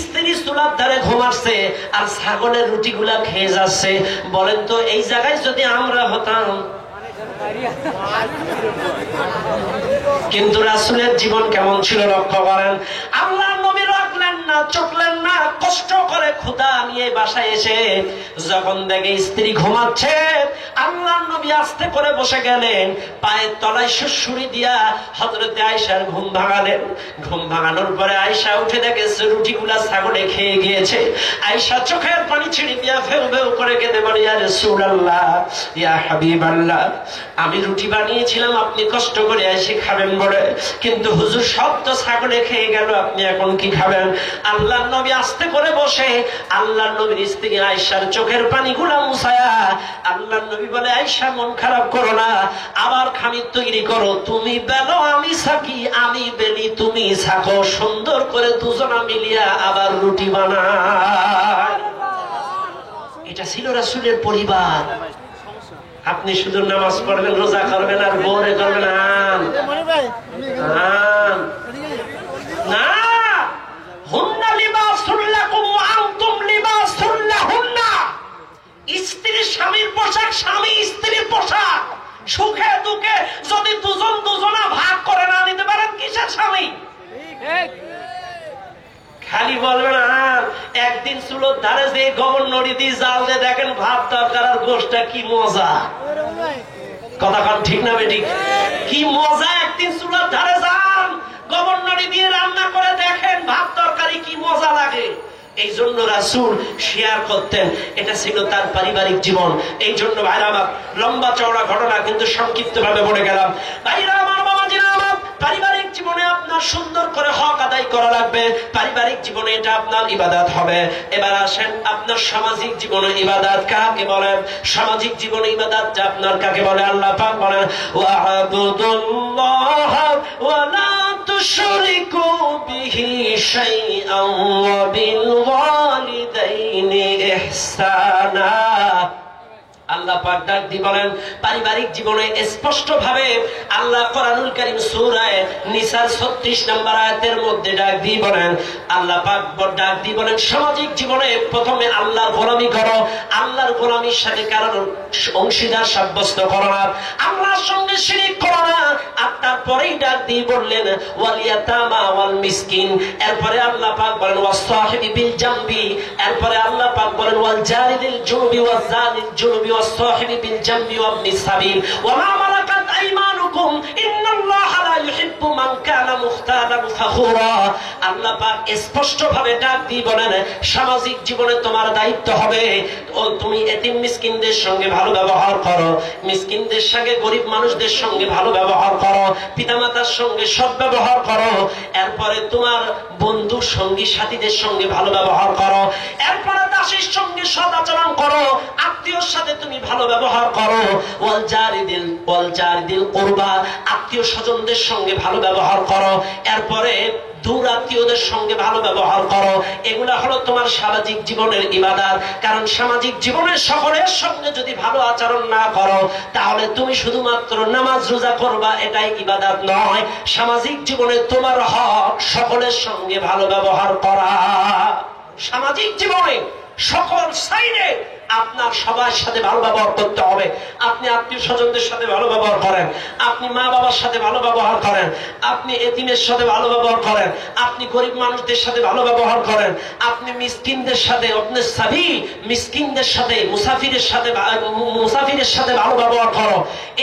স্ত্রী চুলার ধারে ঘুমাচ্ছে আর ছাগলের রুটিগুলা খেয়ে যাচ্ছে। বলেন তো এই জায়গায় যদি আমরা হতাম। কিন্তু রাসূলের জীবন কেমন ছিল লক্ষ্য করেন। আল্লাহ নবী রাখলেন না, চটলেন না, কষ্ট করে ক্ষুধা নিয়ে বাসায় এসে যখন দেখে স্ত্রী ঘুমাচ্ছে, আল্লাহ নবী আস্তে করে বসে গেলেন, পায়ের তলায় সুড়সুড়ি দিয়া হযরতে আয়েশার ঘুম ভাঙালেন। ঘুম ভাঙানোর পরে আয়েশা উঠে দেখে রুটিগুলা ছাগলে খেয়ে গিয়েছে। আয়েশা চোখের পানি ছিঁড়ে দিয়া ফেউ ফেউ করে কেঁদে বলে, ইয়া রাসূলুল্লাহ, ইয়া হাবিবাল্লাহ, আমি রুটি বানিয়েছিলাম আপনি কষ্ট করে এসে খাবেন বলে, কিন্তু হুজুর সব তো ছাগলে খেয়ে গেল, আপনি এখন কি খাবেন? আল্লাহর নবী আস্তে করে বসে আল্লাহর নবীর স্ত্রী আয়েশার চোখের পানিগুলা মুছায়া আল্লাহর নবী বলে, আয়েশা মন খারাপ করো না, আবার খামির তৈরি করো, তুমি বেলো আমি ছাকি, আমি বেলি তুমি ছাকো, সুন্দর করে দুজনা মিলিয়া আবার রুটি বানায়। এটা ছিল রাসূলের পরিবার। আপনি শুধু নামাজ পড়বেন, রোজা করবেন আর বোরে করবেন না। হুন্না লিবাসুল লাকুম ওয়া আনতুম লিবাসুল লাহুন্না। স্ত্রী স্বামীর পোশাক, স্বামী স্ত্রীর পোশাক। সুখে দুঃখে যদি দুজন দুজনা ভাগ করে না নিতে পারেন, কিসের স্বামী? খালি বলবেন একদিন চুলোর ধারে যে গভর্নরি দিয়ে জাল দিয়ে দেখেন ভাত তরকারি আর গোশটা কি মজা। কথা কান ঠিক না বেটি? কি মজা, একদিন চুলোর ধারে যান, গভর্নরি দিয়ে রান্না করে দেখেন ভাত তরকারি কি মজা লাগে। এই জন্য রাসূল শেয়ার করতেন, এটা ছিল তার পারিবারিক জীবন। এই জন্য ভাইরা আমার, লম্বা চওড়া ঘটনা কিন্তু সংক্ষিপ্ত ভাবে বলে গেলাম। ভাইরা আমার, বাবাজিরা আমার, পারিবারিক জীবনে আপনার সুন্দর করে হক আদায় করা লাগবে। পারিবারিক জীবনে এটা আপনার ইবাদত হবে। এবার আসেন আপনার সামাজিক জীবনে ইবাদত কাকে বলেন? সামাজিক জীবনে ইবাদত আপনার কাকে বলে? আল্লাহ পাক বলেন, ওয়া'বুদুল্লাহ ওয়া লা তুশরিকু বিহি শাইআন ওয়া বিল ওয়ালিদাইনি ইহসানা। আল্লাহ পাক ডাক দিয়ে বলেন পারিবারিক জীবনে স্পষ্ট ভাবে আল্লাহ কোরআনুল কারীম সূরা নিসার 36 নম্বর আয়াতের মধ্যে ডাক দিয়ে বলেন, আল্লাহ পাক ডাক দিয়ে বলেন সামাজিক জীবনে প্রথমে আল্লাহর গোলামি করো, আল্লাহর গোলামির সাথে কারোর অংশীদার সাব্যস্ত করো না, আল্লাহর সঙ্গে শিরক করো না। আর তারপরেই ডাক দিয়ে বললেন ওয়াল ইয়াতামা ওয়াল মিসকিন। এরপরে আল্লাহ পাক বলেন ওয়াসসাহিবি বিল জামবি। এরপরে আল্লাহ পাক বলেন ওয়াল জারিদিল জুনুবি ওয়াজ জালিল জুনুবি والصاحب بالجنب وابن السبيل وما ملكت ايمانكم ان الله لا يحب من كان مختالا فخورا। আল্লাহ পাক স্পষ্ট ভাবে ডাক দিয়ে বলেন সামাজিক জীবনে তোমার দায়িত্ব হবে তুমি এতিম মিসকিনদের সঙ্গে ভালো ব্যবহার করো, মিসকিনদের সঙ্গে গরিব মানুষদের সঙ্গে ভালো ব্যবহার করো, পিতামাতার সঙ্গে সৎ ব্যবহার করো। এরপরে তোমার বন্ধু সঙ্গী সাথীদের সঙ্গে ভালো ব্যবহার করো। এরপরে দাসীর সঙ্গে সৎ আচরণ করো, আত্মীয়র সাথে তুমি ভালো ব্যবহার করো। ওয়াল জারিদিল কুরবা, আত্মীয় স্বজনদের সঙ্গে ভালো ব্যবহার করো। এরপরে দূর আত্মীয়দের সঙ্গে ভালো ব্যবহার করো। এগুলা হলো তোমার সামাজিক জীবনের ইবাদত। কারণ সামাজিক জীবনের সকলের সঙ্গে যদি ভালো আচরণ না করো তাহলে তুমি শুধুমাত্র নামাজ রোজা করবা, এটাই ইবাদত নয়। সামাজিক জীবনে তোমার হক সকলের সঙ্গে ভালো ব্যবহার করা। সামাজিক জীবনে সকল সাইডে আপনার সবার সাথে ভালো ব্যবহার করতে হবে। আপনি আত্মীয় স্বজনদের সাথে ভালো ব্যবহার করেন, আপনি মা বাবার সাথে ভালো ব্যবহার করেন, আপনি এতিমের সাথে ভালো ব্যবহার করেন, আপনি গরিব মানুষদের সাথে ভালো ব্যবহার করেন, আপনি মিসকিনদের সাথে মিসকিনদের সাথে মুসাফিরের সাথে ভালো ব্যবহার করো।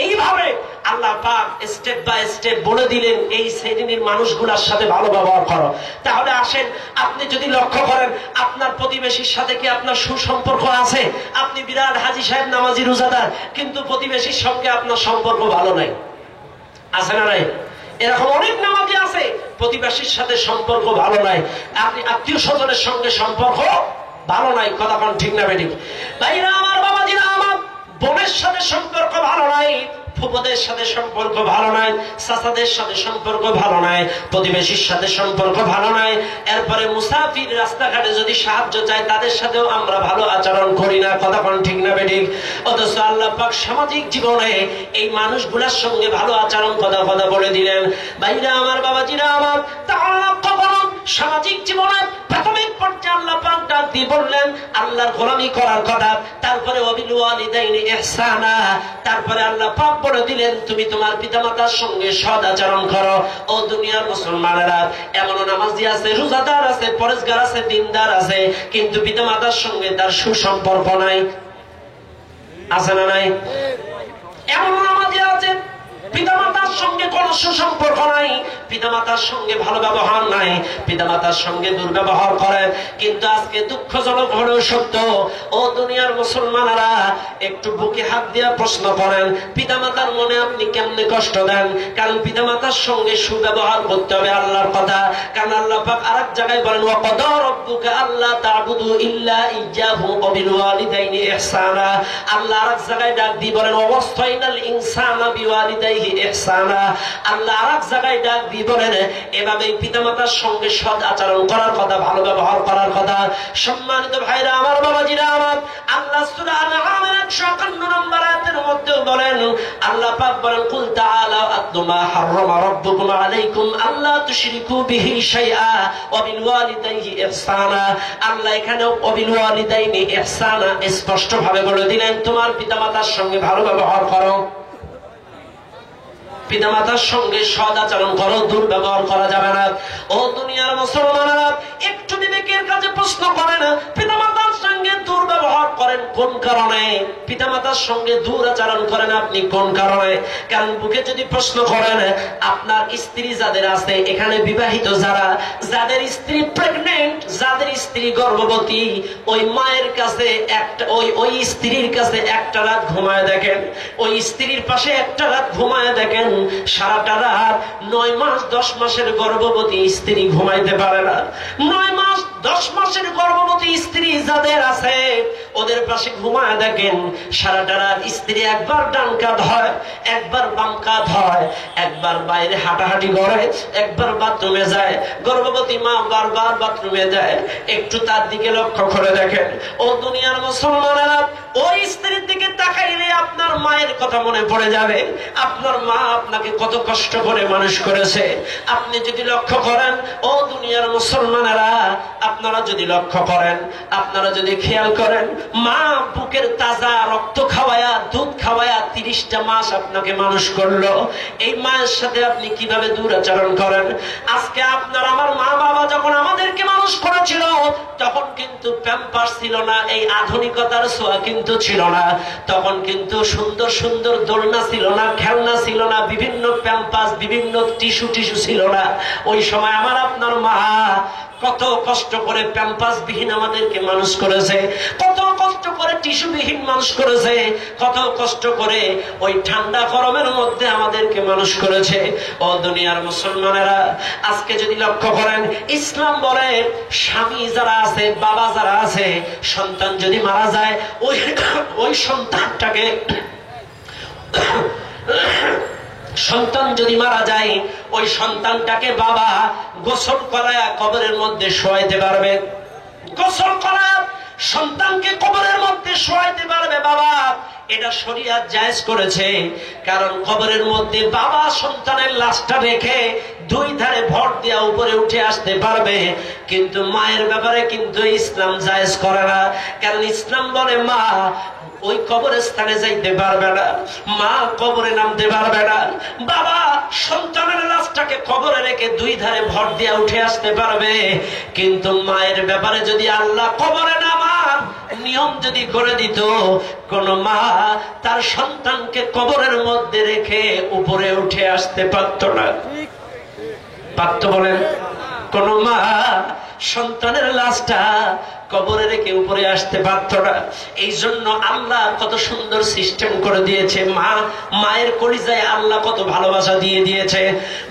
এইভাবে আল্লাহ পাক স্টেপ বাই স্টেপ বলে দিলেন এই শ্রেণীর মানুষগুলোর সাথে ভালো ব্যবহার করো। তাহলে আসেন, আপনি যদি লক্ষ্য করেন আপনার প্রতিবেশীর সাথে কি আপনার সুসম্পর্ক আছে? আপনি বিরাট হাজী সাহেব, নামাজি, রোজাদার, কিন্তু প্রতিবেশীর সঙ্গে আপনার সম্পর্ক ভালো নাই, আছে না নাই? এরকম অনেক নামাজি আছে, প্রতিবেশীর সাথে সম্পর্ক ভালো নাই। আপনি আত্মীয় স্বজনের সঙ্গে সম্পর্ক ভালো নাই। কথা কোন ঠিক না বেঠিক? ভাইরা আমার, বাবাজিরা আমার, বোনের সাথে সম্পর্ক ভালো নাই, ফুফাদের সাথে সম্পর্ক ভালো নাই, চাচাদের সাথে সম্পর্ক ভালো নাই, প্রতিবেশীর সাথে সম্পর্ক ভালো নাই। এরপরে মুসাফির রাস্তাঘাটে যদি সাহায্য চায় তাদের সাথেও আমরা ভালো আচরণ করি না। কথা কোন ঠিক না বেঠিক? অথচ আল্লাহ পাক সামাজিক জীবনে এই মানুষগুলোর সঙ্গে ভালো আচরণ কথা বলে দিলেন। ভাইরা আমার, বাবাজিরা আমার, তাহলে লক্ষ্য করুন সামাজিক জীবনে প্রাথমিক পর্যায়ে আল্লাহ পাক ডাক দিয়ে বললেন আল্লাহর গোলামি করার কথা। তারপরে ওয়াবিল ওয়ালিদাইনি ইহসানা, তারপরে আল্লাহ পাক বলে দিলেন তুমি তোমার পিতামাতার সঙ্গে সৎ আচরণ করো। ও দুনিয়ার মুসলমানেরা, এমন নামাজি আছে, রোজাদার আছে, পরেজগার আছে, দিনদার আছে, কিন্তু পিতামাতার সঙ্গে তার সুসম্পর্ক নাই। আছে না নাই? এমন নামাজি আছে পিতামাতার সঙ্গে কোন সুসম্পর্ক নাই, পিতামাতার সঙ্গে ভালো ব্যবহার নাই, পিতামাতার সঙ্গে দুর্ব্যবহার করে। কিন্তু আজকে দুঃখজনক হলেও সত্য, ও দুনিয়ার মুসলমানেরা, একটু বুকে হাত দিয়ে প্রশ্ন করেন পিতামাতার মনে আপনি কেমনে কষ্ট দেন? কারণ পিতামাতার সঙ্গে সুব্যবহার করতে হবে, আল্লাহর কথা। কারণ আল্লাহ পাক আরেক জায়গায় বলেন ওয়া ক্বাদা রাব্বুকা আল্লা তা'বুদু ইল্লা ইয়্যাহু ওয়া বিল ওয়ালিদাইনি ইহসানা। আল্লাহ আরেক জায়গায় ডাক দিয়ে বলেন ওয়া ওয়াসাইনাল ইনসানা বিওয়ালিদাইহি ইহসানা। আল্লাহ আরেক জায়গায় ডাক দিয়ে বলেন এভাবেই পিতামাতার সঙ্গে সৎ আচরণ করার কথা, ভালো ব্যবহার করার কথা। সম্মানিত ভাইরা আমার, বাবাজিরা আমার, আল্লাহ সূরা আল-আনআমের 151 নম্বর আয়াতের মধ্যে বলেন, আল্লাহ পাক বলেন কুল তাআলা আতলু মা হাররামা রাব্বুকুম আলাইকুম আল্লা তুশরিকু বিহি শাইআ ওয়া বিল ওয়ালিদাইহি ইহসানা। আল্লাহ এখানে ওয়া বিল ওয়ালিদাইনি ইহসানা স্পষ্ট ভাবে বলে দিলেন তোমার পিতামাতার সঙ্গে ভালো ব্যবহার করো, পিতামাতার সঙ্গে সৎ আচরণ করো, দুর্ব্যবহার করা যাবে না। ও দুনিয়ার মুসলমানেরা, একটু বিবেকের কাছে প্রশ্ন করেন পিতামাতার সঙ্গে দুর্ব্যবহার করেন কোন কারণে? পিতামাতার সঙ্গে দুরাচরণ করেন আপনি কোন কারণে? কারণ বুকে যদি প্রশ্ন করেন আপনার স্ত্রী যাদের আছে এখানে, বিবাহিত যারা, যাদের স্ত্রী প্রেগনেন্ট, যাদের স্ত্রী গর্ভবতী, ওই মায়ের কাছে একটা ওই স্ত্রীর কাছে একটা রাত ঘুমায় দেখেন, ওই স্ত্রীর পাশে একটা রাত ঘুমায় দেখেন, সারাটা রাত 9 মাস 10 মাসের গর্ভবতী স্ত্রী ঘুমাইতে পারে না। 9 মাস 10 মাসের গর্ভবতী স্ত্রী যাদের আছে ওদের পাশে ঘুমায় দেখেন, সারাটা রাত স্ত্রী একবার ডান কাঁধ হয়, একবার বাম কাঁধ হয়, একবার বাইরে হাঁটাহাঁটি করে, একবার বাথরুমে যায়। গর্ভবতী মা বারবার বাথরুমে যায়, একটু তার দিকে লক্ষ্য করে দেখেন। ও দুনিয়ার মুসলমানেরা, ওই স্ত্রীর দিকে তাকাইলে আপনার মায়ের কথা মনে পড়ে যাবে। আপনার মা আপনাকে কত কষ্ট করে মানুষ করেছে আপনি যদি লক্ষ্য করেন। ও দুনিয়ার মুসলমানেরা, আপনারা যদি লক্ষ্য করেন, আপনারা যদি খেয়াল করেন, মা বুকের তাজা রক্ত খাওয়ায়া, দুধ খাওয়ায়া 30টা মাস আপনাকে মানুষ করলো। এই মায়ের সাথে আপনি কিভাবে দুরাচরণ করেন? আজকে আপনার আমার মা বাবা যখন আমাদেরকে মানুষ করেছিল তখন কিন্তু প্যাম্পার্স ছিল না, এই আধুনিকতার ছোঁয়া কিন্তু ছিল না। তখন কিন্তু সুন্দর সুন্দর দোলনা ছিল না, খেলনা ছিল না, বিভিন্ন প্যাম্পাস, বিভিন্ন টিস্যু ছিল না। ওই সময় আমার আপনার মা কত কষ্ট করে প্যাম্পাস বিহীন আমাদেরকে মানুষ করেছে, কত কষ্ট করে টিস্যু বিহীন মানুষ করেছে, কত কষ্ট করে ওই ঠান্ডা গরমের মধ্যে আমাদেরকে মানুষ করেছে। ও দুনিয়ার মুসলমানেরা, আজকে যদি লক্ষ্য করেন, ইসলাম বলে স্বামী যারা আছে, বাবা যারা আছে, সন্তান যদি মারা যায় ওই সন্তানটাকে, সন্তান যদি মারা যায় ওই সন্তানটাকে বাবা গোসল করায় কবরের মধ্যে শোয়াইতে পারবে, গোসল করা সন্তানকে কবরের মধ্যে শোয়াইতে পারবে বাবা। এটা শরীয়ত জায়েজ করেছে, কারণ কবরের মধ্যে বাবা সন্তানের লাশটা রেখে 2 ধারে ভর দিয়া উপরে উঠে আসতে পারবে, কিন্তু মায়ের ব্যাপারে কিন্তু ইসলাম জায়েজ করে না। কারণ ইসলাম বলে মা ওই কবরস্থানে যাইতে পারবে না, মা কবরে নামতে পারবে না। বাবা সন্তানের লাশটাকে কবরে রেখে 2 ধারে ভর দিয়া উঠে আসতে পারবে, কিন্তু মায়ের ব্যাপারে যদি আল্লাহ কবরে নামার নিয়ম যদি করে দিত, কোন মা তার সন্তানকে কবরের মধ্যে রেখে উপরে উঠে আসতে পারত না। পারত বলেন? কোন মা সন্তানের লাশটা কবরে রেখে উপরে আসতে পারত না। এই জন্য আল্লাহ কত সুন্দর সিস্টেম করে দিয়েছে, মায়ের কলিজায় আল্লাহ কত ভালোবাসা দিয়ে দিয়েছে।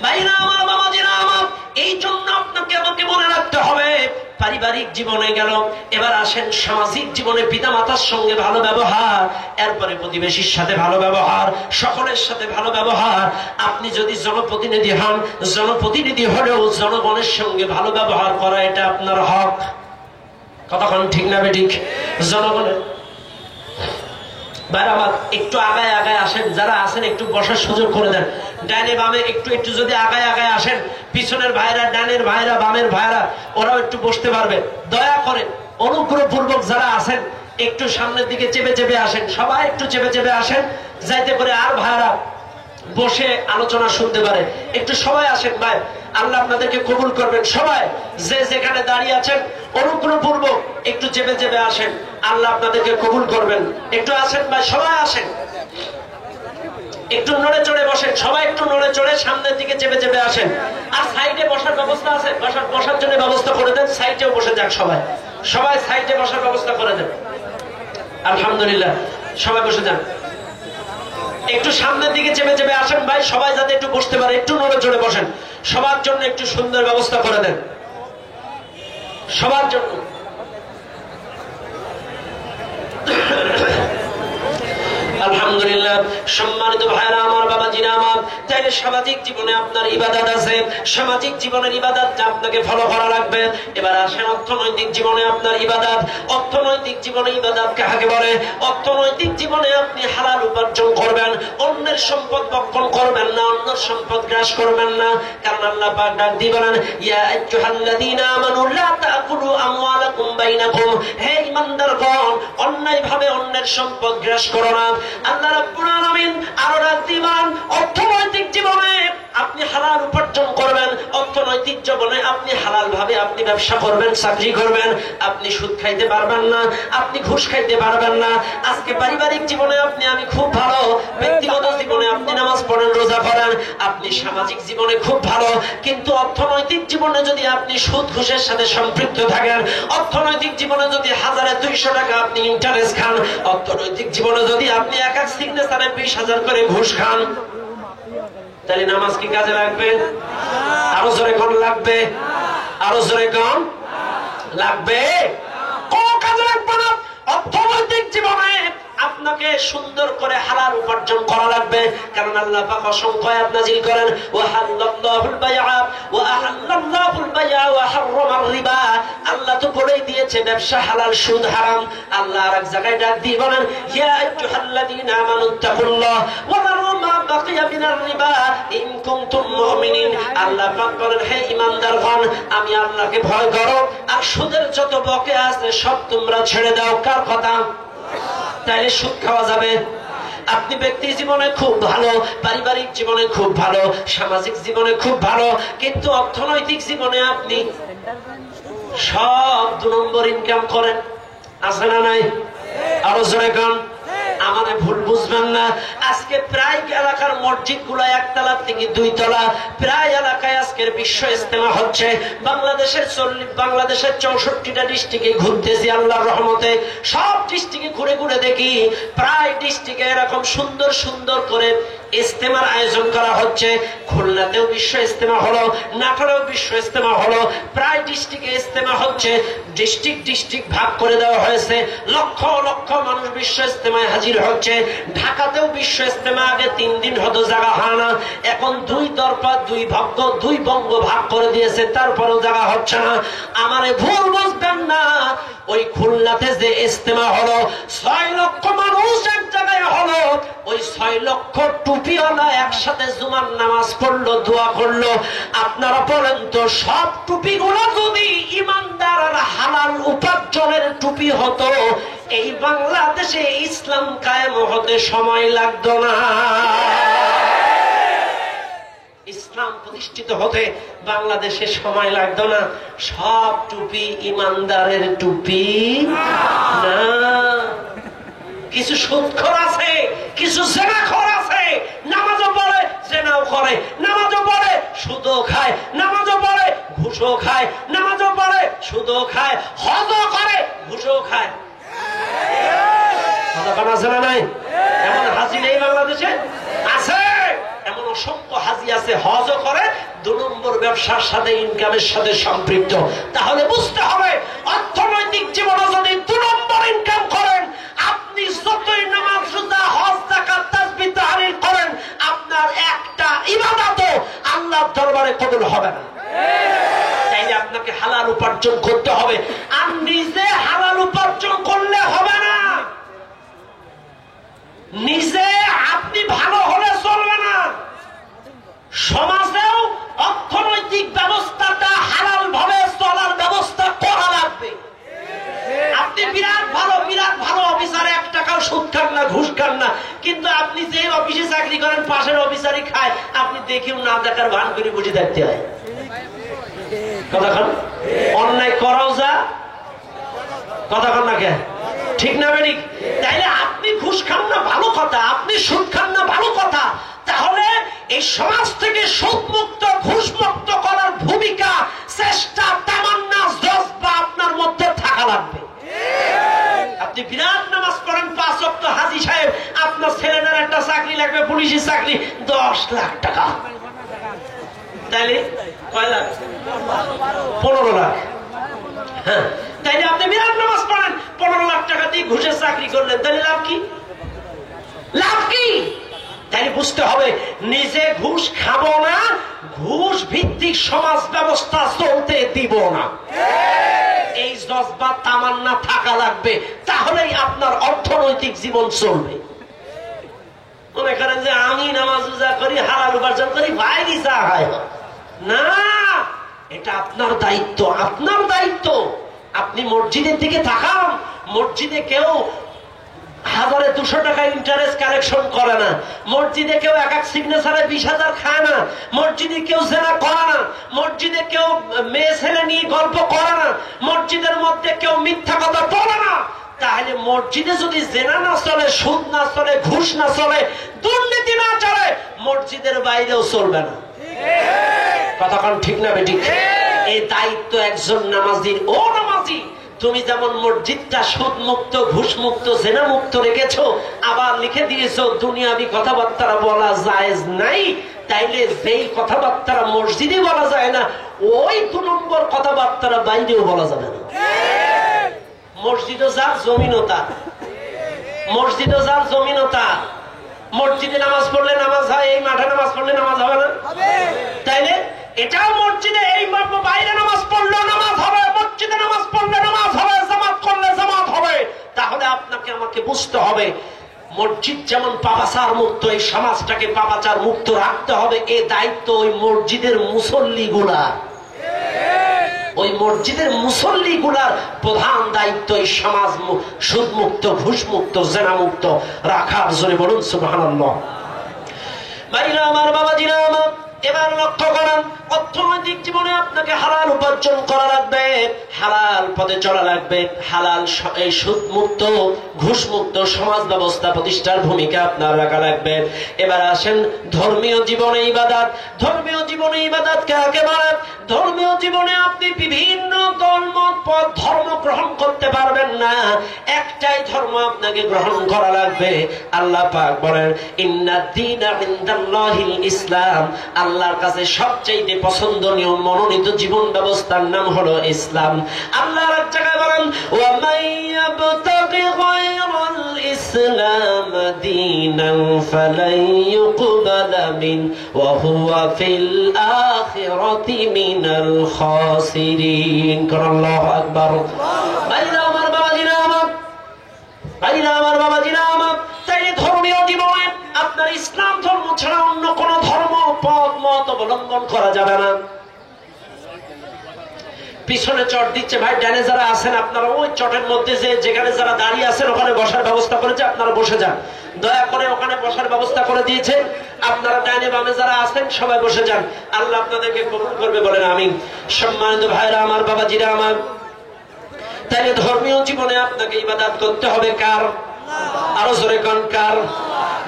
ভাইরা আমার, বাবাজিরা আমার, এই জন্য আপনাকে আমাকে মনে রাখতে হবে। পারিবারিক জীবনে গেল, এবার আসেন সামাজিক জীবনে। পিতামাতার সঙ্গে ভালো ব্যবহার, এরপরে প্রতিবেশীর সাথে ভালো ব্যবহার, সকলের সাথে ভালো ব্যবহার। আপনি যদি জনপ্রতিনিধি হন, জনপ্রতিনিধি হলেও জনগণের সঙ্গে ভালো ব্যবহার করা এটা আপনার হক। কতক্ষণ ঠিক না বেঠিক? জনগণের একটু আগায় আগায় আসেন, যারা আছেন একটু বসার সুযোগ করে দেন। ডাইনে বামে একটু একটু যদি আগায় আগায় আসেন, পিছনের ভাইরা, ডানের ভাইরা, বামের ভাইরা, ওরাও একটু বসতে পারবে। দয়া করে অনুগ্রহপূর্বক যারা আছেন একটু সামনের দিকে চেপে চেপে আসেন, সবাই একটু চেপে চেপে আসেন, যাইতে করে আর ভাইরা বসে আলোচনা শুনতে পারে। একটু সবাই আসেন ভাই, আল্লাহ আপনাদেরকে কবুল করবেন। সবাই যে যেখানে দাঁড়িয়ে আছেন অনুগ্রহপূর্বক একটু চেপে চেপে আসেন, আল্লাহ আপনাদেরকে কবুল করবেন। একটু আসেন ভাই, সবাই আসেন, একটু নড়ে চড়ে বসেন, সবাই একটু নড়ে চড়ে সামনের দিকে চেপে চেপে আসেন। আর সাইডে বসার ব্যবস্থা আছে, বসার জন্য ব্যবস্থা করে দেন, সাইডেও বসে যাক সবাই, সবাই সাইডে বসার ব্যবস্থা করে দেন। আলহামদুলিল্লাহ, সবাই বসে যান। একটু সামনের দিকে চেপে চেপে আসেন ভাই, সবাই যাতে একটু বসতে পারে, একটু নড়ে চড়ে বসেন। সবার জন্য একটু সুন্দর ব্যবস্থা করে দেন, সবার জন্য। আলহামদুলিল্লাহ। সম্মানিত ভাইরা আমার, বাবাজিরা আমার, তাইলে সামাজিক জীবনে আপনার ইবাদত আছে, সামাজিক জীবনের ইবাদতটা আপনাকে ফলো করা লাগবে। এবার আসেন অর্থনৈতিক জীবনে আপনার ইবাদত। অর্থনৈতিক জীবনে ইবাদত কাকে বলে? অর্থনৈতিক জীবনে আপনি হালাল উপার্জন করবেন, অন্যের সম্পদ ভক্ষণ করবেন না, অন্যের সম্পদ গ্রাস করবেন না। কারণ আল্লাহ পাক ডাক দিয়ে বলেন, ইয়া আইয়ুহাল্লাযীনা আমানু লা তাকুলু আমওয়ালাকুম বাইনাকুম, হে ঈমানদারগণ, অন্যায়ভাবে অন্যের সম্পদ গ্রাস করো না। আল্লাহ রাব্বুল আলামিন আরো ডাক দিবেন, অর্থনৈতিক জীবনে আপনি হালাল উপার্জন করবেন, অর্থনৈতিক জীবনে আপনি হালাল ভাবে আপনি ব্যবসা করবেন, চাকরি করবেন। আপনি সুদ খাইতে পারবেন না, আপনি ঘুষ খাইতে পারবেন না। আজকে পারিবারিক জীবনে আমি খুব ভালো, ব্যক্তিগত জীবনে আপনি নামাজ পড়েন, রোজা করেন, আপনি সামাজিক জীবনে খুব ভালো, কিন্তু অর্থনৈতিক জীবনে যদি আপনি সুদ ঘুষের সাথে সম্পৃক্ত থাকেন, অর্থনৈতিক জীবনে যদি 1200 টাকা আপনি ইন্টারেস্ট খান, অর্থনৈতিক জীবনে যদি আপনি এক এক সিগনেচারে 20,000 করে ঘুষ খান, তাহলে নামাজ কি কাজে লাগবে? আরো জোরে কোন লাগবে? আরো জোরে কোন লাগবে? কোন কাজে লাগবে না। অর্থনৈতিক জীবনে আপনাকে সুন্দর করে হালাল উপার্জন করা লাগবে। কারণ আল্লাহ পাক অসংখ্য আয়াত নাযিল করেন, ওয়া হাল্লাল্লাহুল বাইআ ওয়া আহাল্লাল্লাহুল বাইআ ওয়া হাররামার রিবা। আল্লাহ তো বলেই দিয়েছে ব্যবসা হালাল, সুদ হারাম। আল্লাহ আরেক জায়গায় ডাক দিয়ে বলেন, ইয়া আইয়ুহাল্লাযীনা আমানুত্তাকুল্লাহ ওয়া যারু মা বাকিয়া মিনার রিবা ইন কুনতুম মুমিনিন। আল্লাহ পাক বলেন, হে ঈমানদারগণ, আমি আল্লাহকে ভয় করো, আর সুদের যত বকেয়া আছে সব তোমরা ছেড়ে দাও। কার কথা? তাইলে সুদ খাওয়া যাবে। আপনি ব্যক্তি জীবনে খুব ভালো, পারিবারিক জীবনে খুব ভালো, সামাজিক জীবনে খুব ভালো, কিন্তু অর্থনৈতিক জীবনে আপনি সব 2 নম্বর ইনকাম করেন। আছে না নাই? আরো জোরে গান। আমাদের ভুল বুঝবেন না। আজকে প্রায় এলাকার মসজিদ গুলা 1 তলা থেকে 2 তলা, প্রায় এলাকায় আজকের বিশ্ব ইজতেমা হচ্ছে। বাংলাদেশের 64টা ডিস্ট্রিক্টে ঘুরতেছি আল্লাহর রহমতে। সব ডিস্ট্রিক্টে ঘুরে ঘুরে দেখি প্রায় ডিস্ট্রিক্টে এরকম সুন্দর সুন্দর করে ইজতেমার আয়োজন করা হচ্ছে। খুলনাতেও বিশ্ব ইজতেমা হলো, নাটোরেও বিশ্ব ইজতেমা হলো, প্রায় ডিস্ট্রিক্টে ইজতেমা হচ্ছে। ডিস্ট্রিক্ট ভাগ করে দেওয়া হয়েছে, লক্ষ লক্ষ মানুষ বিশ্ব ইজতেমায় হাজির হচ্ছে। ঢাকাতেও বিশ্ব ইজতেমা আগে 3 দিন হতো, জায়গা হয় না, এখন 2 দরপা 2 বঙ্গ ভাগ করে দিয়েছে, তারপরেও জায়গা হচ্ছে না। আমারে ভুল বুঝবেন না, ওই খুলনাতে যে ইজতেমা হলো 6 লক্ষ মানুষ এক জায়গায় হলো, ওই 6 লক্ষ টুপিওয়ালা একসাথে জুমার নামাজ পড়লো, দোয়া করলো। আপনারা বলেন তো, সব টুপিগুলো যদি ইমানদার আর হালাল উপার্জনের টুপি হতো, এই বাংলাদেশে ইসলাম কায়েম হতে সময় লাগতো না। ইসলাম প্রতিষ্ঠিত হতে বাংলাদেশে সময় লাগতো না। সব টুপি ইমানদারের টুপি না। কিছু সুদখোর আছে, কিছু জেনাখোর আছে, নামাজও পড়ে, জেনাও করে, নামাজও পড়ে, সুদও খায়, নামাজও পড়ে, ঘুষও খায়, নামাজও পড়ে, সুদও খায়, হজও করে, ঘুষও খায়। আছে না নাই? এমন হাজি নেই বাংলাদেশে? আছে। এমন অসংখ্য হাজি আছে, হজও করে, 2 নম্বর ব্যবসার সাথে, ইনকামের সাথে সম্পৃক্ত। তাহলে বুঝতে হবে, অর্থনৈতিক জীবনে যদি 2 নম্বর ইনকাম করেন, আপনি যতই নামাজ, রোজা, হজ, যাকাত, তাসবিহ, তাহলিল করেন, আপনার একটা ইবাদতও আল্লাহর দরবারে কবুল হবে না। তাইলে আপনাকে হালাল উপার্জন করতে হবে। আর নিজে হালাল উপার্জন করলে হবে না, নিজে আপনি ভালো হলে চলবে না। সমাজেও অর্থনৈতিক ব্যবস্থাটা হালাল ভাবে চলার ব্যবস্থা করা লাগবে। আপনি বিরাট ভালো অফিসার, 1 টাকাও সুদ খান না, ঘুষ খান না, কিন্তু আপনি যে অফিসে চাকরি করেন পাশের অফিসারই খায়, আপনি দেখেও না দেখার ভান করে বুঝে থাকতে হয়। কতক্ষণ অন্যায় করাও যা, কতক্ষণ না কে ঠিক না বেঠিক? তাইলে আপনি ঘুষ খান না ভালো কথা, আপনি সুদ খান না ভালো কথা, তাহলে এই সমাজ থেকে সুদমুক্ত ঘুষমুক্ত করার ভূমিকা, চেষ্টা, তামান্না, জজবা আপনার মধ্যে থাকা লাগবে। আপনি বিরাট নামাজ পড়েন 5 ওয়াক্ত, হাজী সাহেব আপনার ছেলেদের একটা চাকরি লাগবে, পুলিশি চাকরি, 10 লাখ টাকা, তাইলে কয় লাখ? 15 লাখ। হ্যাঁ, তাইলে আপনি বিরাট নামাজ পড়েন, 15 লাখ টাকা দিয়ে ঘুষের চাকরি করলেন, তাহলে লাভ কি? লাভ কি? তাই বুঝতে হবে নিজে ঘুষ খাবো না, ঘুষ ভিত্তিক সমাজ ব্যবস্থা চলতে দিব না। এই জজবা তামান্না থাকা লাগবে, তাহলেই আপনার অর্থনৈতিক জীবন চলবে। মনে করেন যে আমি নামাজ রোজা করি, হালাল উপার্জন করি, বাইরে যা হয় না, এটা আপনার দায়িত্ব। আপনার দায়িত্ব। আপনি মসজিদের দিকে তাকান, মসজিদে কেউ 1000-200 টাকা ইন্টারেস্ট কালেকশন করে না, মসজিদে কেউ এক সিগনেচারে 20,000 খায় না, মসজিদে কেউ জেনা করে না, মসজিদে কেউ মেয়ে ছেলে নিয়ে গল্প করে না, মসজিদের মধ্যে কেউ মিথ্যা কথা বলে না। তাহলে মসজিদে যদি জেনা না চলে, সুদ না চলে, ঘুষ না চলে, দুর্নীতি না চলে, মসজিদের বাইরেও চলবে না। কতক্ষণ ঠিক না বেঠিক? এই দায়িত্ব একজন নামাজির। ও নামাজি, তুমি যেমন মসজিদটা সুদ মুক্ত, ঘুষ মুক্ত, জেনা মুক্ত রেখেছো, আবার লিখে দিয়েছো দুনিয়াবি কথাবার্তা বলা জায়েজ নাই, তাইলে যেই কথাবার্তা মসজিদে বলা যায় না, ওই 2 নম্বর কথাবার্তা বাইরেও বলা যাবে না। মসজিদও যার জমিনতা, মসজিদও যার জমিনতা। মসজিদে নামাজ পড়লে নামাজ হয়, এই মাঠে নামাজ পড়লে নামাজ হবে না? তাইলে এটাও মসজিদে, এই বাইরে নামাজ পড়লে নামাজ হবে, মসজিদে নামাজ পড়লে নামাজ হবে, জামাত করলে জামাত হবে। তাহলে আপনাকে আমাকে বুঝতে হবে, মসজিদ যেমন পাপাচার মুক্ত, এই সমাজটাকে পাপাচার মুক্ত রাখতে হবে। এই দায়িত্ব ওই মসজিদের মুসল্লি গুলা, ওই মসজিদের মুসল্লি গুলার প্রধান দায়িত্ব এই সমাজ সুদ মুক্ত, ঘুষ মুক্ত, জেনা মুক্ত রাখার জন্য। বলুন সুবহানাল্লাহ। ভাইরা আমার, বাবাজিরা আমার, এবার লক্ষ্য করেন, অর্থনৈতিক জীবনে আপনাকে হালাল উপার্জন করা লাগবে, হালাল পথে চলা লাগবে, হালাল এই সুদ মুক্ত, ঘুষ মুক্ত সমাজ ব্যবস্থা প্রতিষ্ঠার ভূমিকা আপনার রাখা লাগবে। এবার আসেন ধর্মীয় জীবনে ইবাদত। ধর্মীয় জীবনে ইবাদত কাকে বলে? ধর্মীয় জীবনে আপনি বিভিন্ন দলমত পথ ধর্ম গ্রহণ করতে পারবেন না, একটাই ধর্ম আপনাকে গ্রহণ করা লাগবে। আল্লাহ পাক বলেন, ইন্নাদ দীনা ইনদাল্লাহিল ইসলাম, আল্লাহর কাছে সবচেয়ে পছন্দনীয় মনোনীত জীবন ব্যবস্থার নাম হলো ইসলাম। আল্লাহ এক জায়গায় বলেন, ওয়া মাইয়াবতাগি গায়রাল ইসলাম দীনান ফালান ইউকবালা মিন ওয়া হুয়া ফিল আখিরাতি মিনাল খাসিরিন। আল্লাহু আকবার। ভাইরা আমার, বাবাজিরা আমার, ভাইরা আমার, বাবাজিরা আমার, তাই ধর্মীয় জীবনে আপনার ইসলাম ধর্ম ছাড়া অন্য কোন ধর্ম পথ মত অবলম্বন করা যাবে না। পিছনে চট দিচ্ছে ভাই, ডানে যারা আছেন আপনারা ওই চটের মধ্যে যেখানে যারা দাঁড়িয়ে আছেন ওখানে বসার ব্যবস্থা করেছে, আপনারা বসে যান। দয়া করে ওখানে বসার ব্যবস্থা করে দিয়েছে, আপনারা ডানে বামে যারা আছেন সবাই বসে যান। আল্লাহ আপনাদেরকে কবুল করবে, বলেন আমিন। সম্মানিত ভাইরা আমার, বাবাজিরা আমার, তাইলে ধর্মীয় জীবনে আপনাকে ইবাদত করতে হবে কার? আরো জোরে কোন কার?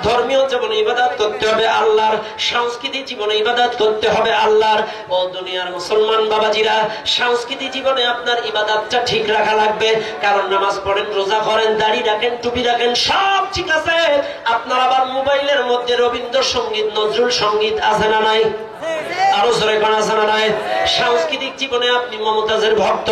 ধর্মীয় জীবনে ইবাদত করতে হবে আল্লাহর, সাংস্কৃতিক জীবনে ইবাদত করতে হবে আল্লাহর। ও দুনিয়ার মুসলমান বাবাজিরা, সাংস্কৃতিক জীবনে আপনার ইবাদতটা ঠিক রাখা লাগবে। কারণ নামাজ পড়েন, রোজা করেন, দাড়ি রাখেন, টুপি রাখেন, সব ঠিক আছে, আপনার আবার মোবাইলের মধ্যে রবীন্দ্রসঙ্গীত, নজরুল সঙ্গীত আছে না নাই? আরো জোরে কোন আছে না নাই? সাংস্কৃতিক জীবনে আপনি মমতাজের ভক্ত,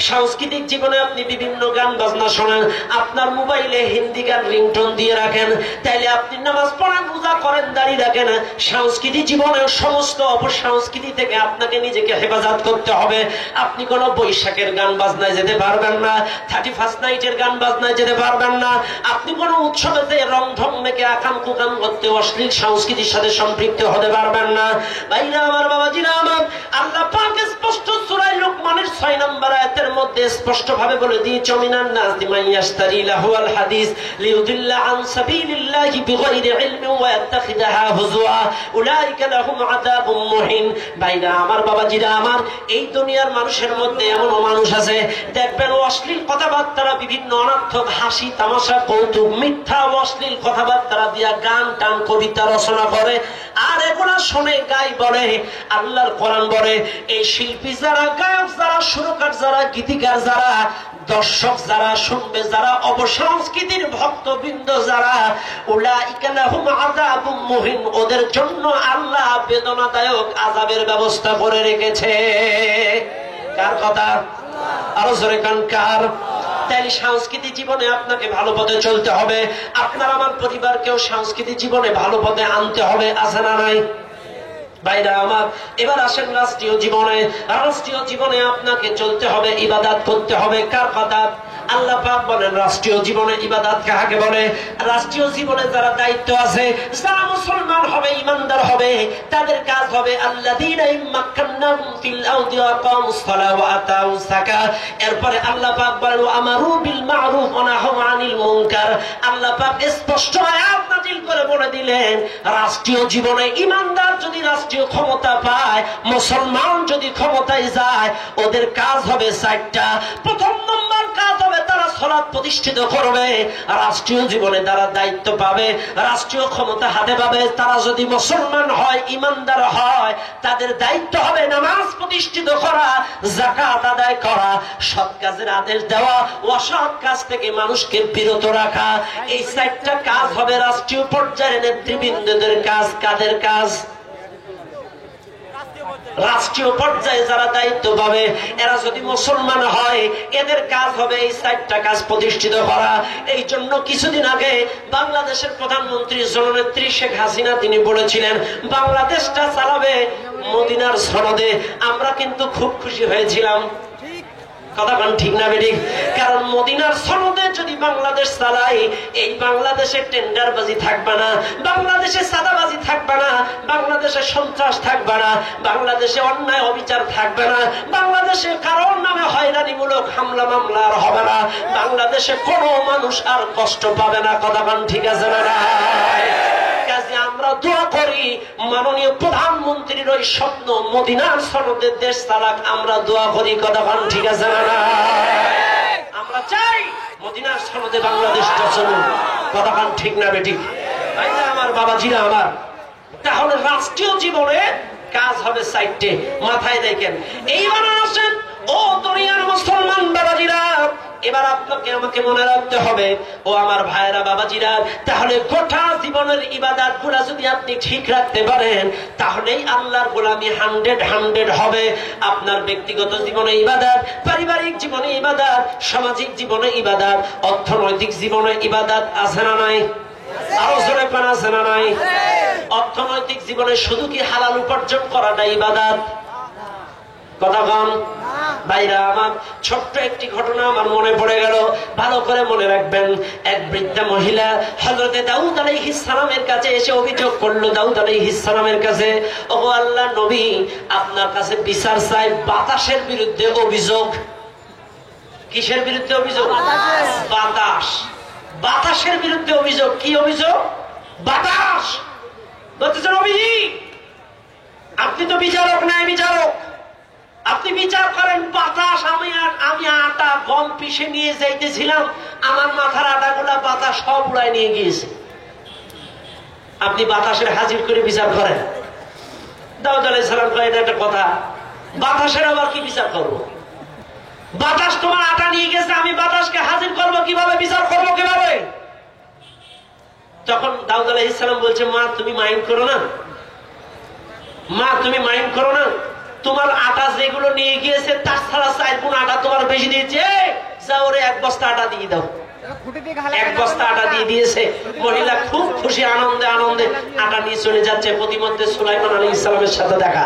সাংস্কৃতিক জীবনে আপনি বিভিন্ন গান বাজনা শোনেন, আপনার মোবাইলে হিন্দি গান রিংটোন দিয়ে রাখেন, তাইলে আপনি নামাজ পড়েন, রোজা করেন, দাড়ি রাখেন, সাংস্কৃতিক জীবনের সমস্ত অপসংস্কৃতি থেকে আপনাকে নিজেকে হেফাজত করতে হবে। আপনি কোনো বৈশাখের গান বাজনায় যেতে পারবেন না, 31st নাইটের গান বাজনায় যেতে পারবেন না, আপনি কোনো উৎসবেতে রং ঢং মেকে আকাম কুকাম করতে অশ্লীল সংস্কৃতির সাথে সম্পৃক্ত হতে পারবেন না। ভাইরা আমার, বাবাজিরা আমার, আল্লাহ পাক স্পষ্ট সূরা লুকমানের 6 নম্বর আয়াতের মধ্যে স্পষ্ট ভাবে বলে দিয়েছে, মিনান নাসি মান ইয়াশতারি লাহুল হাদিস লিউদিল্লা আন সাবিলিল্লাহি বিগাইরি ইলমিন ওয়া ইয়াত্তাখিদাহা হুজুয়া উলাইকা লাহুম আযাবুম মুহিন। ভাইরা আমার, বাবাজিরা আমার, এই দুনিয়ার মানুষের মধ্যে এমন মানুষ আছে, দেখবেন অশ্লীল কথাবার্তা, বিভিন্ন অনর্থক হাসি তামাশা কৌতুক মিথ্যা অশ্লীল কথাবার্তা দিয়া গান টান কবিতা রচনা করে, আর এগুলা শোনে গাই বলে, আল্লাহর কোরআন বলে, এই শিল্পী যারা, গায়ক যারা, সুরকার যারা, গীতিকার যারা, দর্শক যারা, শুনবে যারা, অপসংস্কৃতির ভক্তবৃন্দ যারা, উলাইকা লাহুম আযাবুম মুহিন, ওদের জন্য আল্লাহ বেদনাদায়ক আযাবের ব্যবস্থা করে রেখেছে। কার কথা? আরো জোরে কান, কার? তাই সাংস্কৃতিক জীবনে আপনাকে ভালো পথে চলতে হবে, আপনার আমার পরিবারকেও সাংস্কৃতিক জীবনে ভালো পথে আনতে হবে, আছে না নাই? ভাইরা আমার, এবার আসেন রাষ্ট্রীয় জীবনে। রাষ্ট্রীয় জীবনে আপনাকে চলতে হবে, ইবাদত করতে হবে। কার কথা? আল্লাহ পাক বলেন রাষ্ট্রীয় জীবনে ইবাদত কাকে বলে? রাষ্ট্রীয় জীবনে যারা দায়িত্ব আছে, যারা মুসলমান হবে, ঈমানদার হবে, তাদের কাজ হবে আল্লাযীনা ইম্মাক্কান্নাহুম ফিল আরদি ওয়া আকামুস সালাহ ওয়া আতাউস যাকাত। এরপরে আল্লাহ পাক বলেন আমারু বিল মা'রুফ ওয়া নাহাউ আনিল মুনকার। আল্লাহ পাক স্পষ্ট আয়াত নাযিল করে বলে দিলেন, রাষ্ট্রীয় জীবনে ঈমানদার যদি রাষ্ট্রীয় ক্ষমতা পায়, মুসলমান যদি ক্ষমতায় যায়, ওদের কাজ হবে 4টা। প্রথম নম্বর কাজ হবে তারা সালাত প্রতিষ্ঠিত করবে। রাষ্ট্রীয় জীবনে তারা দায়িত্ব পাবে, রাষ্ট্রীয় ক্ষমতা হাতে পাবে, তারা যদি মুসলমান হয়, ঈমানদার হয়, তাদের দায়িত্ব হবে নামাজ প্রতিষ্ঠিত করা, যাকাত আদায় করা, সৎ কাজের আদেশ দেওয়া, অসৎ কাজ থেকে মানুষকে বিরত রাখা। এই 4টা কাজ হবে রাষ্ট্রীয় পর্যায়ের নেতৃবৃন্দদের কাজ। কাদের কাজ? রাষ্ট্রীয় পর্যায়ে যারা দায়িত্ব পাবে, এরা যদি মুসলমান হয়, এদের কাজ হবে এই 4টা কাজ প্রতিষ্ঠিত করা। এই জন্য কিছুদিন আগে বাংলাদেশের প্রধানমন্ত্রী জননেত্রী শেখ হাসিনা তিনি বলেছিলেন বাংলাদেশটা চালাবে মদিনার সনদে। আমরা কিন্তু খুব খুশি হয়েছিলাম। কথা বলেন ঠিক না বেঠিক? কারণ মদিনার সনদে যদি বাংলাদেশ চালাই, এই বাংলাদেশে টেন্ডারবাজি থাকবে না, বাংলাদেশে সাদাবাজি থাকবে না, বাংলাদেশে সন্ত্রাস থাকবে না, বাংলাদেশে অন্যায় অবিচার থাকবে না, বাংলাদেশে কারোর নামে হয়রানিমূলক হামলা মামলা আর হবে না, বাংলাদেশে কোনো মানুষ আর কষ্ট পাবে না। কথা বলেন ঠিক আছে না? আমরা দোয়া করি মাননীয় প্রধানমন্ত্রীর ওই স্বপ্ন মদিনার সনদে দেশ চালাক, আমরা দোয়া করি। কথা বলেন ঠিক আছে না? আমরা চাই মদিনার সনদে বাংলাদেশটা চলুক। কথা বলেন ঠিক না বেঠিক? ভাইরা আমার, বাবাজিরা আমার, তাহলে রাষ্ট্রীয় জীবনে কাজ হবে 4টে, মাথায় দেখেন। এইবার আসেন ও দুনিয়ার মুসলমান বাবাজিরা, এবার আপনাকে আমাকে মনে রাখতে হবে, ও আমার ভাইয়েরা, বাবাজিরা, তাহলে গোটা জীবনের ইবাদত গুলা যদি আপনি ঠিক রাখতে পারেন, তাহলেই আল্লাহর গোলামি 100 হবে। আপনার ব্যক্তিগত জীবনে ইবাদত, পারিবারিক জীবনে ইবাদত, সামাজিক জীবনে ইবাদত, অর্থনৈতিক জীবনে ইবাদত, আছে না নাই? আরো জোরে পান, আছে না নাই? অর্থনৈতিক জীবনে শুধু কি হালাল উপার্জন করাটা ইবাদত? কথা কম। ভাইরা আমার, ছোট্ট একটি ঘটনা আমার মনে পড়ে গেল, ভালো করে মনে রাখবেন। এক বৃদ্ধা মহিলা হযরতে দাউদ আলাইহিস সালামের কাছে এসে অভিযোগ করলো, দাউদ আলাইহিস সালামের কাছে, ওগো আল্লাহর নবী, আপনার কাছে বিচার চাই বাতাসের বিরুদ্ধে অভিযোগ। কিসের বিরুদ্ধে অভিযোগ? বাতাস। বাতাসের বিরুদ্ধে অভিযোগ। কি অভিযোগ? বাতাস। বলতেছে নবী, আপনি তো বিচারক, নাই বিচারক, আপনি বিচার করেন বাতাস। আমি আটা গম পিষে নিয়ে যাইতেছিলাম, আমার মাথার আটাগুলা বাতাস সব উড়াই নিয়ে গিয়েছে। আপনি বাতাসের হাজির করে বিচার করেন? দাউদ আলাইহিস সালাম কয়, এটা একটা কথা, বাতাসের আবার কি বিচার করবো? বাতাস তোমার আটা নিয়ে গেছে, আমি বাতাসকে হাজির করবো কিভাবে, বিচার করবো কিভাবে? তখন দাউদ আলাইহিস সালাম বলছে, মা তুমি মাইন্ড করো না, মা তুমি মাইন্ড করো না, তোমার আটা যেগুলো নিয়ে গিয়েছে তার ছাড়া 4 গুণ আটা তোমার বেশি দিয়েছে, যাও রে 1 বস্তা আটা দিয়ে দাও। 1 বস্তা আটা দিয়ে দিয়েছে। মহিলা খুব খুশি, আনন্দে আনন্দে আটা নিয়ে চলে যাচ্ছে। প্রতিমধ্যে সুলাইমান আলাইহিস সালামের সাথে দেখা।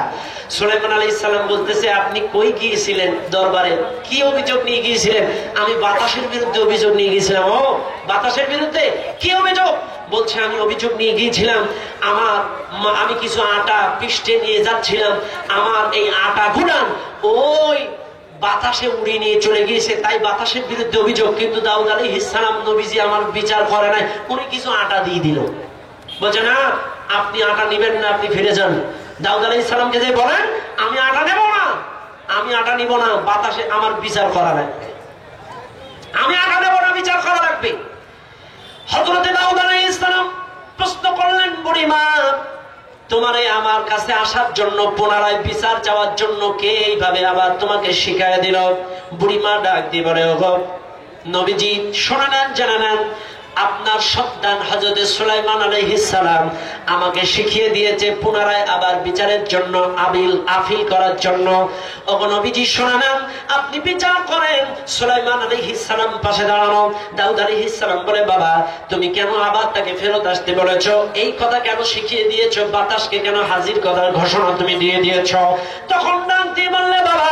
সুলাইমান আলাইহিস সালাম বলতেছে, আপনি কই গিয়েছিলেন দরবারে? কি অভিযোগ নিয়ে গিয়েছিলেন? আমি বাতাসের বিরুদ্ধে অভিযোগ নিয়ে গিয়েছিলাম। ও বাতাসের বিরুদ্ধে কি অভিযোগ? বলছে আমি অভিযোগ নিয়ে গিয়েছিলাম, আমি কিছু আটা পিষ্টে নিয়ে যাচ্ছিলাম, আমার এই আটা গুলান ওই বাতাসে উড়িয়ে নিয়ে চলে গিয়েছে, তাই বাতাসের বিরুদ্ধে অভিযোগ। কিন্তু দাউদ আলাইহিস সালাম নবীজি আমার বিচার করে নাই, উনি কিছু আটা দিয়ে দিল। বলছে না আপনি আটা নিবেন না, আপনি ফিরে যান। দাউদ আলাইহিস সালামকে যে বলেন আমি আটা নেব না, আমি আটা নিব না, বাতাসে আমার বিচার করা লাগবে, আমি আটা নেব না, বিচার করা লাগবে। হযরতে দাউদ আলাইহিস সালাম প্রশ্ন করলেন, বুড়িমা তোমারে আমার কাছে আসার জন্য, পুনরায় বিচার চাওয়ার জন্য কে এইভাবে আবার তোমাকে শিখায় দিল? বুড়িমা ডাক দিয়ে বলে, ওগো নবীজি শুনে নেন, জেনে নেন, আপনার সন্তান হযরত সুলাইমান আলাইহিস সালাম আমাকে শিখিয়ে দিয়েছে পুনরায় আবার বিচারের জন্য আপিল করার জন্য। ওগো নবীজি শুনে নেন, আপনি বিচার করেন। সুলাইমান আলাইহিস সালাম পাশে দাঁড়ানো। দাউদ আলাইহিস সালাম বলে, বাবা তুমি কেন আবার তাকে ফেরত আসতে বলেছো? এই কথা কেন শিখিয়ে দিয়েছো? বাতাসকে কেন হাজির করার ঘোষণা তুমি দিয়ে দিয়েছো? তখন ডাক দিয়ে বললে, বাবা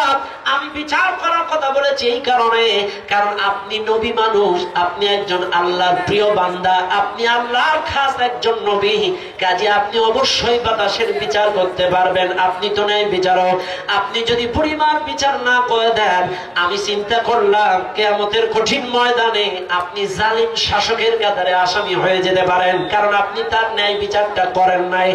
আমি বিচার করার কথা বলেছি এই কারণে, কারণ আপনি নবী মানুষ, আপনি একজন আল্লাহর প্রিয় বান্দা, আপনি আল্লাহর খাস একজন নবী, কাজে আপনি অবশ্যই বাতাসের বিচার করতে পারবেন। আপনি তো ন্যায় বিচারক, আপনি যদি বুড়িমার বিচার না করে দেন, আমি চিন্তা করলাম কিয়ামতের কঠিন ময়দানে আপনি জালিম শাসকের কাতারে আসামি হয়ে যেতে পারেন, কারণ আপনি তার ন্যায় বিচারটা করেন নাই।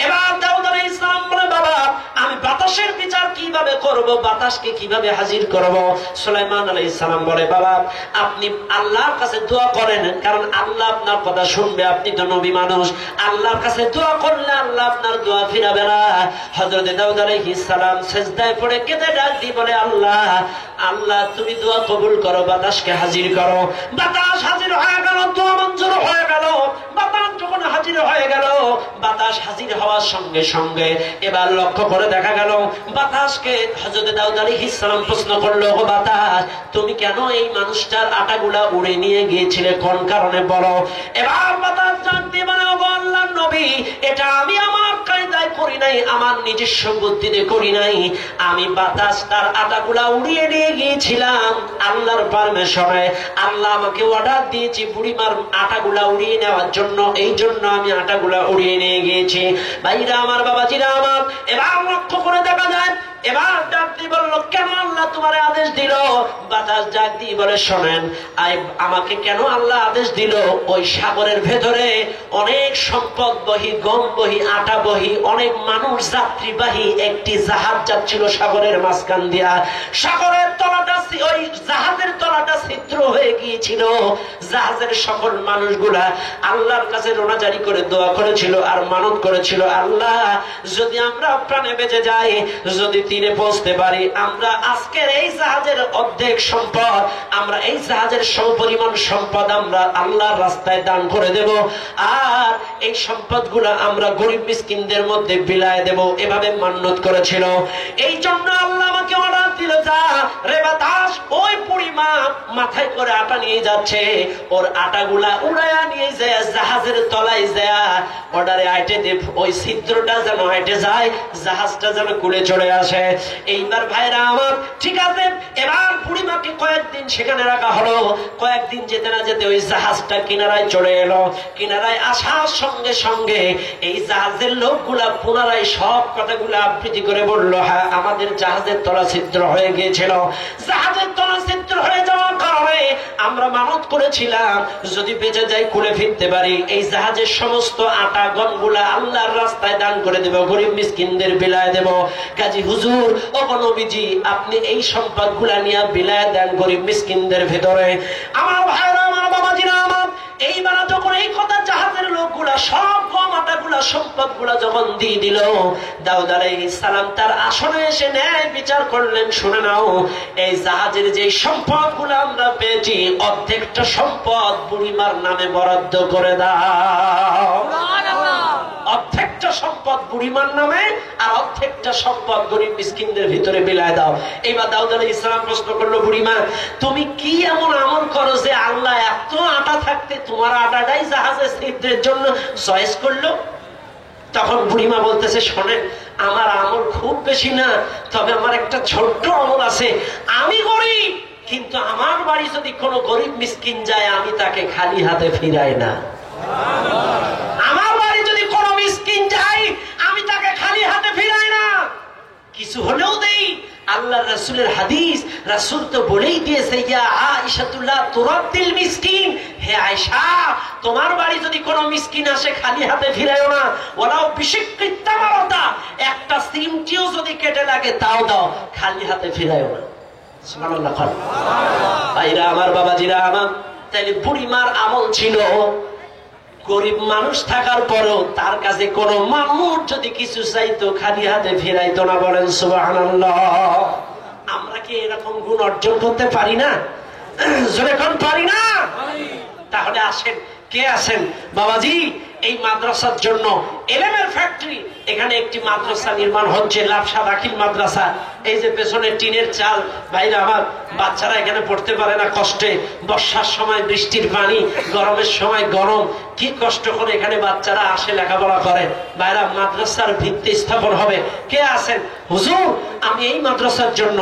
এবার দাউদ আলাইহিস সালাম বলে, বাবা আমি বাতাসের বিচার কিভাবে করব, বাতাসকে কিভাবে হাজির করব? সুলাইমান আলাইহিস সালাম বলে, বাবা আপনি আল্লাহর কাছে দোয়া করেন, কারণ আল্লাহ আপনার কথা শুনবে, আপনি তো নবী মানুষ, আল্লাহর কাছে দোয়া করলে আল্লাহ আপনার দোয়া ফিরাবে না। হযরত দাউদ আলাইহিস সালাম সিজদায় পড়ে কেঁদে ডাক দিয়ে বলে, আল্লাহ আল্লাহ তুমি দোয়া কবুল করো, বাতাসকে হাজির করো। বাতাস হাজির হয়ে গেল, দোয়া মঞ্জুর হয়ে গেল। বাতাস যখন হাজির হয়ে গেল, বাতাস হাজির হওয়ার সঙ্গে সঙ্গে এবার লক্ষ্য করে দেখা গেল বাতাসকে হযরত দাউদ আলাইহিস সালাম প্রশ্ন করলো, ও বাতাস তুমি কেন এই মানুষটার আটাগুলা উড়ে নিয়ে গিয়েছিলে, কোন কারণে বলো? এবার বাতাস ডাক দিয়ে বলে, ও আল্লাহর নবী এটা আমি আমার কায়দায় করি নাই, আমার নিজস্ব বুদ্ধিতে করি নাই, আমি বাতাস তার আটাগুলা উড়িয়ে নিয়ে গিয়েছিলাম আল্লাহর পারমিশনে। আল্লাহ আমাকে অর্ডার দিয়েছি বুড়িমার আটাগুলা উড়িয়ে নেওয়ার জন্য, এই জন্য আমি আটাগুলা উড়িয়ে নিয়ে গিয়েছি। ভাইরা আমার, বাবাজিরা আমার, এবার লক্ষ্য করে দেখা যায়, এবার ডাক দিয়ে বললো, কেন আল্লাহ তোমার আদেশ দিল? বাতাস ডাক দিয়ে বলে, শোনেন আমাকে কেন আল্লাহ আদেশ দিল? ওই সাগরের ভেতরে অনেক সম্পদ বহি, গম বহি, আটা বহি, অনেক মানুষ যাত্রীবাহী একটি জাহাজ যাচ্ছিল সাগরের মাঝখান দিয়া। সাগরের তলাটা, ওই জাহাজের তলাটা ছিদ্র হয়ে গিয়েছিল। জাহাজের সকল মানুষগুলা আল্লাহর কাছে রোনাজারি করে দোয়া করেছিল আর মানত করেছিল, আল্লাহ যদি আমরা প্রাণে বেঁচে যাই, যদি তীরে পৌঁছতে পারি, আমরা আজকের এই জাহাজের অর্ধেক সম্পদ, আমরা এই জাহাজের সমপরিমাণ সম্পদ আমরা আল্লাহর রাস্তায় দান করে দেব, আর এই সম্পদগুলা আমরা গরিব মিসকিনদের মধ্যে বিলায় দেব, এভাবে মান্নত করেছিল। এই জন্য আল্লাহ আমাকে অর্ডার দিল, যা রে বাতাস ওই বুড়িমা মাথায় করে আটা নিয়ে যাচ্ছে, ওর আটাগুলা উড়াইয়া নিয়ে যায় জাহাজের তলায় যায়, অর্ডারে আইটে দে, ওই ছিদ্রটা যেন আইটে যায়, জাহাজটা যেন কুলে চলে আসে। এইবার ভাইরা আমার, ঠিক আছে, এবার বুড়িমাকে কয়েকদিন সেখানে রাখা হলো। কয়েকদিন যেতে না যেতে ওই জাহাজটা কিনারায় চলে এলো। কিনারায় আসার সঙ্গে সঙ্গে এই জাহাজের লোকগুলা পুনরায় সব কথাগুলো আবৃত্তি করে বললো, হ্যাঁ আমাদের জাহাজের তলা ছিদ্র হয়ে গিয়েছিল, জাহাজের তলা ছিদ্র হয়ে যাওয়ার কারণে আমরা মানত করেছিলাম যদি বেঁচে যাই কুলে ফিরতে পারি, এই জাহাজের সমস্ত আটা গমগুলা আল্লাহর রাস্তায় দান করে দেব, গরিব মিসকিনদের বিলায় দেব। কাজী হুজুর ও নবীজি আপনি এই সম্পদ গুলা নিয়ে বিলায় দেন গরিব মিসকিনদের ভেতরে। আমার ভাইরা, আমার বাবাজিরা আমার, এইবার যখন এই কথা জাহাজের লোকগুলা সব গম আটাগুলা সম্পদ গুলা যখন দিয়ে দিল, দাউদ আলাইহিস সালাম তার আসনে এসে ন্যায় বিচার করলেন, শুনে নাও এই জাহাজের যে সম্পদ গুলা আমরা পেয়েছি অর্ধেকটা সম্পদ বুড়িমার নামে বরাদ্দ করে দাও, অর্ধেকটা সম্পদ সম্পদ বুড়িমার নামে আর অর্ধেকটা সম্পদ গরিব মিসকিনদের ভিতরে বিলায় দাও। এইবার দাউদ আলাইহিস সালাম প্রশ্ন করলো, বুড়িমা তুমি কি এমন আমল করো যে আল্লাহ এত আটা থাকতে তোমার আটাটাই জাহাজের ছিদ্রের জন্য চয়েস করলো? তখন বুড়িমা বলতেছে, শোনেন আমার আমল খুব বেশি না, তবে আমার একটা ছোট্ট আমল আছে। আমি গরিব, কিন্তু আমার বাড়ি যদি কোনো গরিব মিসকিন যায় আমি তাকে খালি হাতে ফিরাই না। আমার বাড়ি যদি কোনো মিসকিন যায় আমি তাকে খালি হাতে ফিরাই না, কিছু হলেও দেই। আল্লাহ রাসূলের হাদিস, রাসূল তো বলেই দিয়েছে, ইয়া আয়েশাতুল্লাহ তুরাদ্দিল মিসকিন, হে আয়েশা তোমার বাড়ি যদি কোনো মিসকিন আসে খালি হাতে ফিরাইও না। ওয়ালাউ বিশিক্কিত তামারাতা, একটা সিমটিও যদি কেটে লাগে তাও দাও, খালি হাতে ফিরাইও না। সুবহানাল্লাহ। ভাইরা আমার, বাবাজিরা আমার, তাইলে বুড়িমার আমল ছিল গরিব মানুষ থাকার পরেও তার কাছে কোন মানুষ যদি কিছু চাইতো খালি হাতে ফিরাইতো না। বলেন সুবহানাল্লাহ। আমরা কি এরকম গুণ অর্জন করতে পারি না? যখন পারি না, তাহলে আসেন, কে আছেন বাবাজি এই মাদ্রাসার জন্য এলেমের ফ্যাক্টরি, এখানে একটি মাদ্রাসা নির্মাণ হচ্ছে, লাফসা দাখিল মাদ্রাসা। এই যে পেছনে টিনের চাল, ভাইরা আমার, বাচ্চারা এখানে পড়তে পারে না কষ্টে, বর্ষার সময় বৃষ্টির পানি, গরমের সময় গরম, কি কষ্ট করে এখানে বাচ্চারা আসে লেখাপড়া করে। ভাইরা মাদ্রাসার ভিত্তি স্থাপন হবে, কে আছেন? হুজুর আমি এই মাদ্রাসার জন্য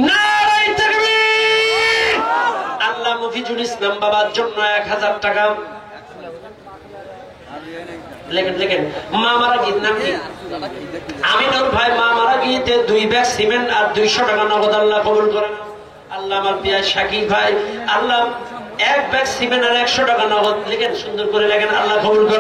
নারায়ে তাকবীর, আল্লাহ মুফিজুল ইসলাম বাবার জন্য 1000 টাকা লেখেন। মা মারা গিয়ে নাম কি? আমিনুর ভাই মা মারা গিয়েতে 2 ব্যাগ সিমেন্ট আর 200 টাকা নগদ আল্লাহ কবুল করেন। আল্লাহ আমার পিয়া শাকিব ভাই, আল্লাহ 1 ব্যাগ সিমেন্ট আর 100 টাকা নগদ লেখেন, সুন্দর করে লেখেন, আল্লাহ কবুল করেন।